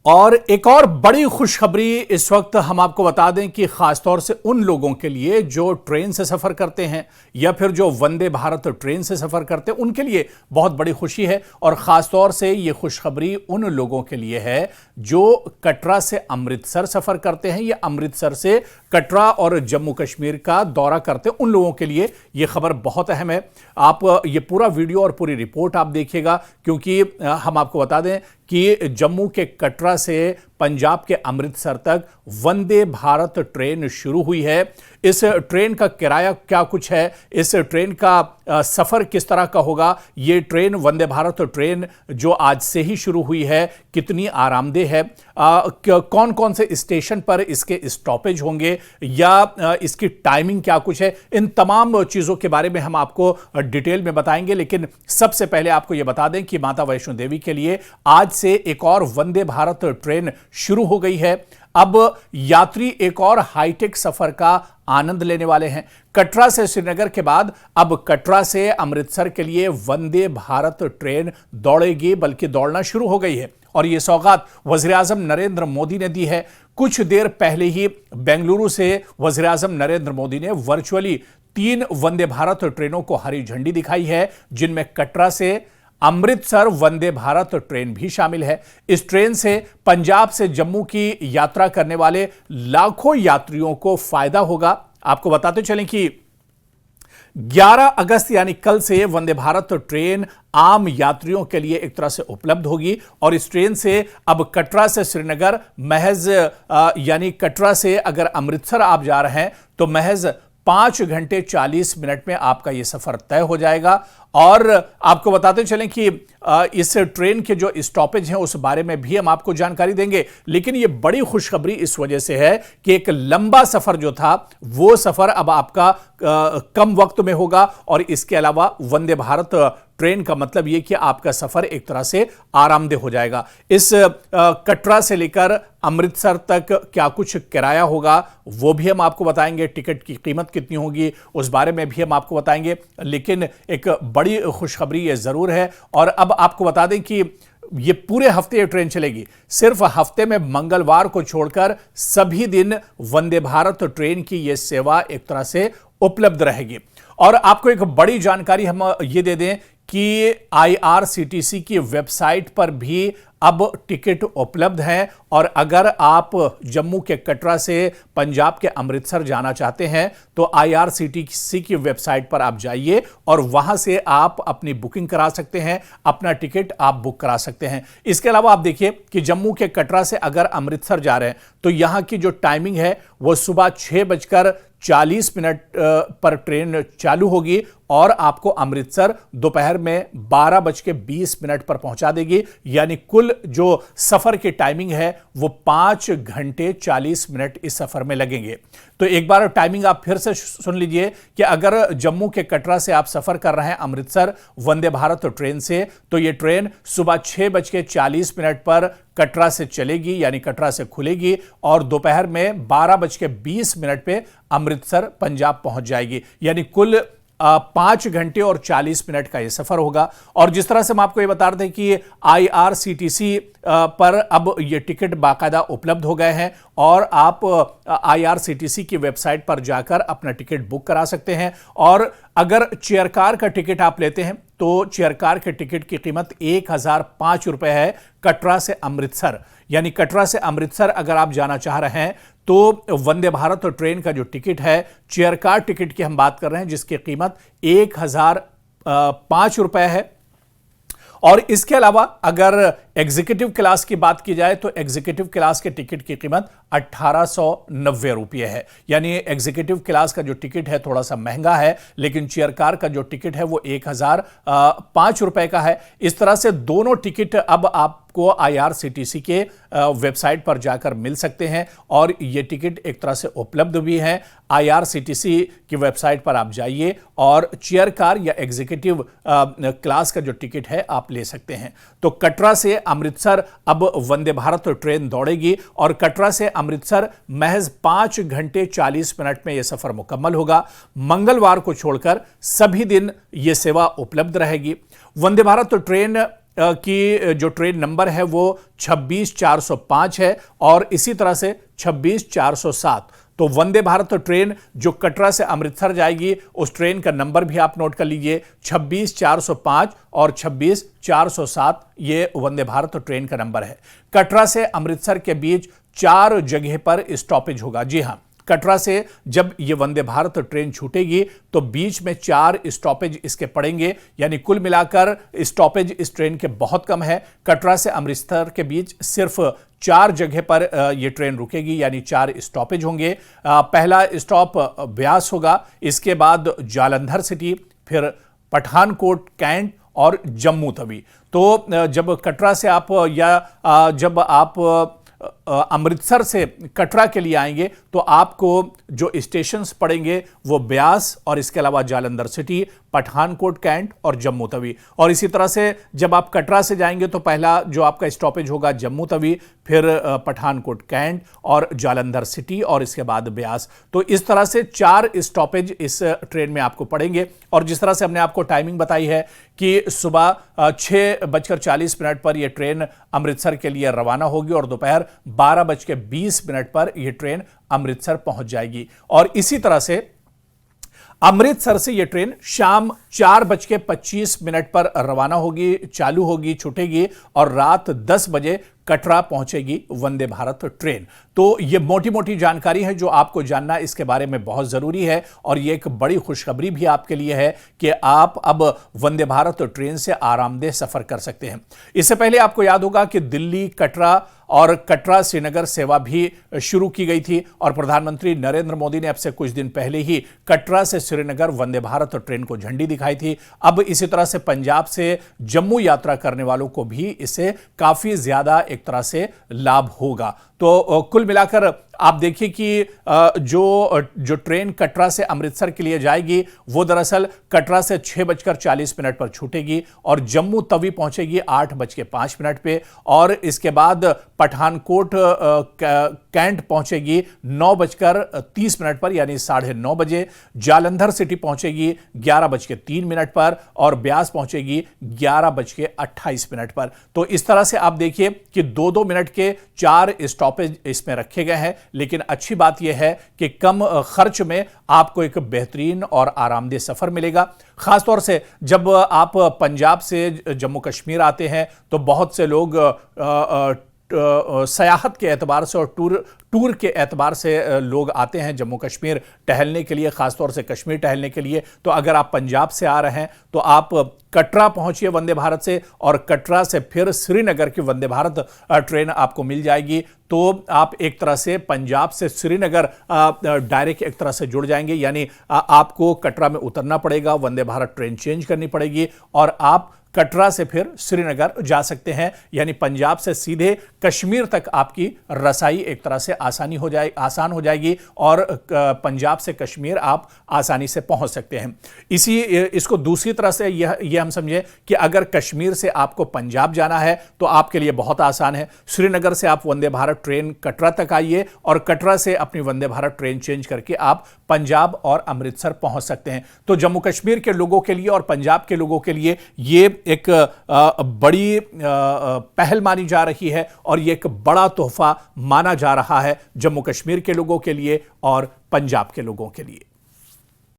और एक और बड़ी खुशखबरी इस वक्त हम आपको बता दें कि खासतौर से उन लोगों के लिए जो ट्रेन से सफर करते हैं या फिर जो वंदे भारत ट्रेन से सफर करते हैं उनके लिए बहुत बड़ी खुशी है। और खासतौर से ये खुशखबरी उन लोगों के लिए है जो कटरा से अमृतसर सफर करते हैं या अमृतसर से कटरा और जम्मू कश्मीर का दौरा करते हैं। उन लोगों के लिए यह खबर बहुत अहम है। आप ये पूरा वीडियो और पूरी रिपोर्ट आप देखिएगा, क्योंकि हम आपको बता दें कि जम्मू के कटरा से पंजाब के अमृतसर तक वंदे भारत ट्रेन शुरू हुई है। इस ट्रेन का किराया क्या कुछ है, इस ट्रेन का सफर किस तरह का होगा, ये ट्रेन वंदे भारत ट्रेन जो आज से ही शुरू हुई है कितनी आरामदेह है, कौन कौन से स्टेशन पर इसके स्टॉपेज होंगे या इसकी टाइमिंग क्या कुछ है, इन तमाम चीजों के बारे में हम आपको डिटेल में बताएंगे। लेकिन सबसे पहले आपको यह बता दें कि माता वैष्णो देवी के लिए आज से एक और वंदे भारत ट्रेन शुरू हो गई है। अब यात्री एक और हाईटेक सफर का आनंद लेने वाले हैं। कटरा से श्रीनगर के बाद अब कटरा से अमृतसर के लिए वंदे भारत ट्रेन दौड़ेगी, बल्कि दौड़ना शुरू हो गई है। और यह सौगात वजीर आजम नरेंद्र मोदी ने दी है। कुछ देर पहले ही बेंगलुरु से वजीर आजम नरेंद्र मोदी ने वर्चुअली 3 वंदे भारत ट्रेनों को हरी झंडी दिखाई है, जिनमें कटरा से अमृतसर वंदे भारत ट्रेन भी शामिल है। इस ट्रेन से पंजाब से जम्मू की यात्रा करने वाले लाखों यात्रियों को फायदा होगा। आपको बताते चलें कि 11 अगस्त यानी कल से वंदे भारत ट्रेन आम यात्रियों के लिए एक तरह से उपलब्ध होगी। और इस ट्रेन से अब कटरा से श्रीनगर महज यानी कटरा से अगर अमृतसर आप जा रहे हैं तो महज 5 घंटे 40 मिनट में आपका यह सफर तय हो जाएगा। और आपको बताते चलें कि इस ट्रेन के जो स्टॉपेज हैं उस बारे में भी हम आपको जानकारी देंगे। लेकिन यह बड़ी खुशखबरी इस वजह से है कि एक लंबा सफर जो था वो सफर अब आपका कम वक्त में होगा। और इसके अलावा वंदे भारत ट्रेन का मतलब यह कि आपका सफर एक तरह से आरामदेह हो जाएगा। इस कटरा से लेकर अमृतसर तक क्या कुछ किराया होगा वो भी हम आपको बताएंगे, टिकट की कीमत कितनी होगी उस बारे में भी हम आपको बताएंगे। लेकिन एक बड़ी खुशखबरी ये जरूर है। और अब आपको बता दें कि ये पूरे हफ्ते ये ट्रेन चलेगी। सिर्फ हफ्ते में मंगलवार को छोड़कर सभी दिन वंदे भारत ट्रेन की यह सेवा एक तरह से उपलब्ध रहेगी। और आपको एक बड़ी जानकारी हम ये दे दें कि IRCTC की वेबसाइट पर भी अब टिकट उपलब्ध हैं। और अगर आप जम्मू के कटरा से पंजाब के अमृतसर जाना चाहते हैं तो IRCTC की वेबसाइट पर आप जाइए और वहां से आप अपनी बुकिंग करा सकते हैं, अपना टिकट आप बुक करा सकते हैं। इसके अलावा आप देखिए कि जम्मू के कटरा से अगर अमृतसर जा रहे हैं तो यहां की जो टाइमिंग है वो सुबह 6:40 पर ट्रेन चालू होगी और आपको अमृतसर दोपहर में 12:20 पर पहुंचा देगी। यानी कुल जो सफर की टाइमिंग है वो 5 घंटे 40 मिनट इस सफर में लगेंगे। तो एक बार टाइमिंग आप फिर से सुन लीजिए कि अगर जम्मू के कटरा से आप सफर कर रहे हैं अमृतसर वंदे भारत ट्रेन से तो यह ट्रेन सुबह 6:40 पर कटरा से चलेगी, यानी कटरा से खुलेगी और दोपहर में 12:20 पे अमृतसर पंजाब पहुंच जाएगी। यानी कुल 5 घंटे और 40 मिनट का यह सफर होगा। और जिस तरह से हम आपको यह बता रहे थे कि IRCTC पर अब ये टिकट बाकायदा उपलब्ध हो गए हैं और आप IRCTC की वेबसाइट पर जाकर अपना टिकट बुक करा सकते हैं। और अगर चेयर कार का टिकट आप लेते हैं तो चेयर कार के टिकट की कीमत 1005 रुपए है कटरा से अमृतसर। यानी कटरा से अमृतसर अगर आप जाना चाह रहे हैं तो वंदे भारत ट्रेन का जो टिकट है, चेयर कार टिकट की हम बात कर रहे हैं, जिसकी कीमत 1005 रुपए है। और इसके अलावा अगर एग्जीक्यूटिव क्लास की बात की जाए तो एग्जीक्यूटिव क्लास के टिकट की कीमत 1890 रुपये है। यानी एग्जीक्यूटिव क्लास का जो टिकट है थोड़ा सा महंगा है, लेकिन चेयर कार का जो टिकट है वो 1005 रुपए का है। इस तरह से दोनों टिकट अब आपको IRCTC के वेबसाइट पर जाकर मिल सकते हैं और ये टिकट एक तरह से उपलब्ध भी हैं। IRCTC की वेबसाइट पर आप जाइए और चेयर कार या एग्जीक्यूटिव क्लास का जो टिकट है आप ले सकते हैं। तो कटरा से अमृतसर अब वंदे भारत ट्रेन दौड़ेगी और कटरा से अमृतसर महज 5 घंटे 40 मिनट में यह सफर मुकम्मल होगा। मंगलवार को छोड़कर सभी दिन यह सेवा उपलब्ध रहेगी। वंदे भारत ट्रेन की जो ट्रेन नंबर है वो 26405 है और इसी तरह से 26407। तो वंदे भारत ट्रेन जो कटरा से अमृतसर जाएगी उस ट्रेन का नंबर भी आप नोट कर लीजिए, 26405 और 26407 ये वंदे भारत ट्रेन का नंबर है। कटरा से अमृतसर के बीच 4 जगह पर स्टॉपेज होगा। जी हां, कटरा से जब ये वंदे भारत ट्रेन छूटेगी तो बीच में 4 स्टॉपेज इसके पड़ेंगे, यानी कुल मिलाकर स्टॉपेज इस ट्रेन के बहुत कम है। कटरा से अमृतसर के बीच सिर्फ 4 जगह पर यह ट्रेन रुकेगी, यानी 4 स्टॉपेज होंगे। पहला स्टॉप ब्यास होगा, इसके बाद जालंधर सिटी, फिर पठानकोट, कैंट और जम्मू तवी। तो जब कटरा से आप या जब आप अमृतसर से कटरा के लिए आएंगे तो आपको जो स्टेशंस पड़ेंगे वो ब्यास और इसके अलावा जालंधर सिटी, पठानकोट, कैंट और जम्मू तवी। और इसी तरह से जब आप कटरा से जाएंगे तो पहला जो आपका स्टॉपेज होगा जम्मू तवी, फिर पठानकोट, कैंट और जालंधर सिटी और इसके बाद ब्यास। तो इस तरह से 4 स्टॉपेज इस ट्रेन में आपको पड़ेंगे। और जिस तरह से हमने आपको टाइमिंग बताई है कि सुबह 6:40 पर यह ट्रेन अमृतसर के लिए रवाना होगी और दोपहर 12:20 पर यह ट्रेन अमृतसर पहुंच जाएगी। और इसी तरह से अमृतसर से यह ट्रेन शाम 4:25 पर रवाना होगी, चालू होगी, छूटेगी और रात 10 बजे कटरा पहुंचेगी वंदे भारत ट्रेन। तो यह मोटी मोटी जानकारी है जो आपको जानना इसके बारे में बहुत जरूरी है। और यह एक बड़ी खुशखबरी भी आपके लिए है कि आप अब वंदे भारत ट्रेन से आरामदेह सफर कर सकते हैं। इससे पहले आपको याद होगा कि दिल्ली, कटरा और कटरा श्रीनगर सेवा भी शुरू की गई थी और प्रधानमंत्री नरेंद्र मोदी ने अब से कुछ दिन पहले ही कटरा से श्रीनगर वंदे भारत ट्रेन को झंडी दिखाई थी। अब इसी तरह से पंजाब से जम्मू यात्रा करने वालों को भी इससे काफी ज्यादा एक तरह से लाभ होगा। तो कुल मिलाकर आप देखिए कि जो ट्रेन कटरा से अमृतसर के लिए जाएगी वो दरअसल कटरा से 6:40 पर छूटेगी और जम्मू तवी पहुंचेगी 8:05 पे और इसके बाद पठानकोट कैंट पहुंचेगी 9:30 पर यानी 9:30 बजे। जालंधर सिटी पहुंचेगी 11:03 पर और ब्यास पहुंचेगी 11:28 पर। तो इस तरह से आप देखिए कि 2-2 मिनट के 4 स्टॉपेज इसमें रखे गए हैं। लेकिन अच्छी बात यह है कि कम खर्च में आपको एक बेहतरीन और आरामदेह सफर मिलेगा। खासतौर से जब आप पंजाब से जम्मू कश्मीर आते हैं तो बहुत से लोग सयाहत के एतबार से और टूर के एतबार से लोग आते हैं जम्मू कश्मीर टहलने के लिए, खासतौर से कश्मीर टहलने के लिए। तो अगर आप पंजाब से आ रहे हैं तो आप कटरा पहुंचिए वंदे भारत से और कटरा से फिर श्रीनगर की वंदे भारत ट्रेन आपको मिल जाएगी। तो आप एक तरह से पंजाब से श्रीनगर डायरेक्ट एक तरह से जुड़ जाएंगे, यानी आपको कटरा में उतरना पड़ेगा, वंदे भारत ट्रेन चेंज करनी पड़ेगी और आप कटरा से फिर श्रीनगर जा सकते हैं। यानी पंजाब से सीधे कश्मीर तक आपकी रसाई एक तरह से आसान हो जाएगी और पंजाब से कश्मीर आप आसानी से पहुंच सकते हैं। इसको दूसरी तरह से यह हम समझें कि अगर कश्मीर से आपको पंजाब जाना है तो आपके लिए बहुत आसान है। श्रीनगर से आप वंदे भारत ट्रेन कटरा तक आइए और कटरा से अपनी वंदे भारत ट्रेन चेंज करके आप पंजाब और अमृतसर पहुंच सकते हैं। तो जम्मू कश्मीर के लोगों के लिए और पंजाब के लोगों के लिए ये एक बड़ी पहल मानी जा रही है और ये एक बड़ा तोहफा माना जा रहा है जम्मू कश्मीर के लोगों के लिए और पंजाब के लोगों के लिए।